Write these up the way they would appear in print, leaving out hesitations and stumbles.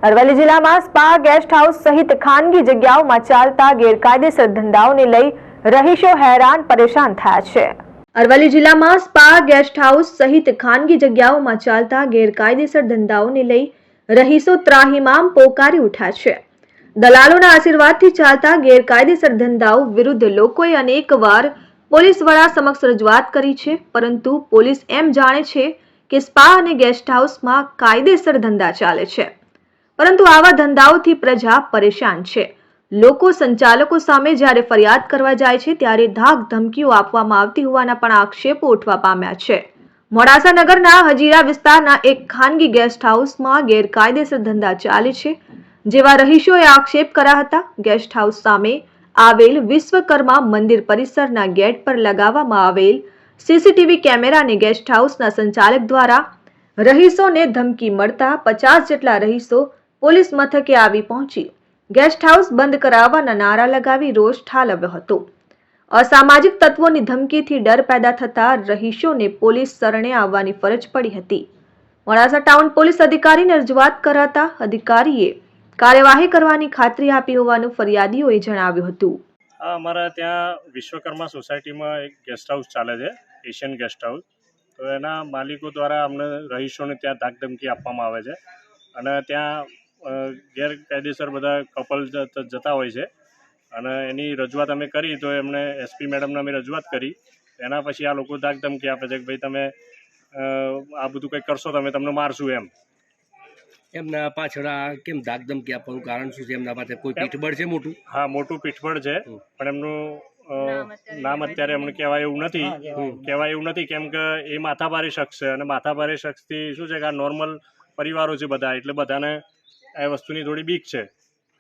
અરવલ્લી જિલ્લામાં spa, guest house સહિત ખાનગી જગ્યાઓમાં ચાલતા ગેરકાયદેસર ધંધાઓને લઈ રહીશો હેરાન પરેશાન થયા છે। અરવલ્લી જિલ્લામાં સ્પા, ગેસ્ટ હાઉસ સહિત ખાનગી જગ્યાઓમાં ચાલતા ગેરકાયદેસર ધંધાઓને લઈ રહીશો ત્રાહિમામ પોકારી ઉઠ્યા છે। દલાલોના આશીર્વાદથી ચાલતા ગેરકાયદેસર ધંધાઓ વિરુદ્ધ લોકોએ અનેકવાર પોલીસ વડા સમક્ષ રજૂઆત કરી છે, પરંતુ પોલીસ એમ જાણે છે કે સ્પા અને ગેસ્ટ હાઉસમાં કાયદેસર ધંધા ચાલે છે, પરંતુ આવા ધંધાઓથી પ્રજા પરેશાન છે। લોકો સંચાલકો સામે જ્યારે ફરિયાદ કરવા જાય છે ત્યારે ધાક ધમકીઓ આપવામાં આવતી હોવાના પણ આક્ષેપો ઉઠવા પામ્યા છે। મોડાસા નગરના હજીરા વિસ્તારના એક ખાનગી ગેસ્ટ હાઉસમાં ગેરકાયદેસર ધંધા ચાલે છે, જેવા રહીશોએ આક્ષેપ કર્યા હતા। ગેસ્ટ હાઉસ સામે આવેલ વિશ્વકર્મા મંદિર પરિસરના ગેટ પર લગાવવામાં આવેલ સીસીટીવી કેમેરાને ગેસ્ટ હાઉસના સંચાલક દ્વારા રહીશોને ધમકી મળતા 50 જેટલા રહીશો પોલીસ મથકે આવી પહોંચી ગેસ્ટ હાઉસ બંધ કરાવવાના નારા લગાવી રોષ ઠાલવ્યો હતો। અસામાજિક તત્વોની ધમકીથી ડર પેદા થતા રહીશોને પોલીસ શરણે આવવાની ફરજ પડી હતી। મોડાસા ટાઉન પોલીસ અધિકારીને રજૂઆત કરાતા અધિકારીએ કાર્યવાહી કરવાની ખાતરી આપી હોવાનું ફરિયાદીઓએ જણાવ્યું હતું। અમારા ત્યાં વિશ્વકર્મા સોસાયટીમાં એક ગેસ્ટ હાઉસ ચાલે છે, એશિયન ગેસ્ટ હાઉસ। તો એના માલિકો દ્વારા અમને રહીશોને ત્યાં ધાકધમકી આપવામાં આવે છે અને ત્યાં ગેરકાયદેસર બધા કપલ જતા હોય છે અને એની રજૂઆત અમે કરી તો એમને એસપી મેડમને અમે રજૂઆત કરી। એના પછી આ લોકો ધાકધમકી આપે છે કે ભાઈ તમે આ બધું કંઈક કરશો તો અમે તમને મારશું એમ। એમના પાછળ આ કેમ ધાકધમકી આપવાનું કારણ શું છે? એમના પાસે કોઈ પીઠબળ છે મોટું? હા, મોટું પીઠબળ છે, પણ એમનું નામ અત્યારે એમને કહેવાય એવું નથી કેમ કે એ માથાભારે શખ્સ છે અને માથાભારે શખ્સથી શું છે કે આ નોર્મલ પરિવારો છે બધા, એટલે બધાને આ વસ્તુની થોડી બીક છે।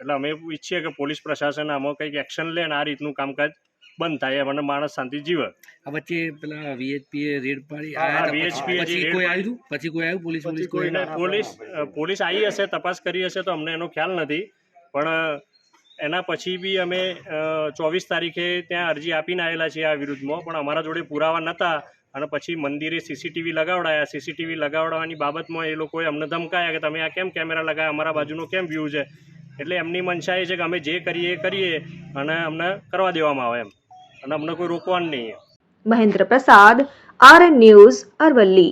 એટલે અમે ઈચ્છીએ કે પોલીસ પ્રશાસન આમાં કંઈક એક્શન લે અને આ રીતનું કામકાજ બંધ થાય અને માણસ શાંતિ જીવે। આ વચ્ચે પેલા વીએચપી રેડ પાડી પછી કોઈ આવ્યું? પછી કોઈ આવ્યું? પોલીસ આવી હશે, તપાસ કરી હશે તો અમને એનો ખ્યાલ નથી, પણ એના પછી બી અમે 24 તારીખે ત્યાં અરજી આપીને આવેલા છીએ આ વિરુદ્ધમાં, પણ અમારા જોડે પુરાવા નહોતા અને પછી મંદિરે સીસીટીવી લગાવડાયા। સીસીટીવી લગાવડાવવાની બાબતમાં એ લોકોએ અમને ધમકાયા કે તમે આ કેમ કેમેરા લગાવ્યા, અમારા બાજુનો કેમ વ્યૂ છે। એટલે એમની મનસા એ છે કે અમે જે કરીએ એ કરીએ અને અમને કરવા દેવામાં આવે એમ, અને અમને કોઈ રોકવાનું નહીં। મહેન્દ્ર પ્રસાદ, આરએન ન્યૂઝ, અરવલ્લી।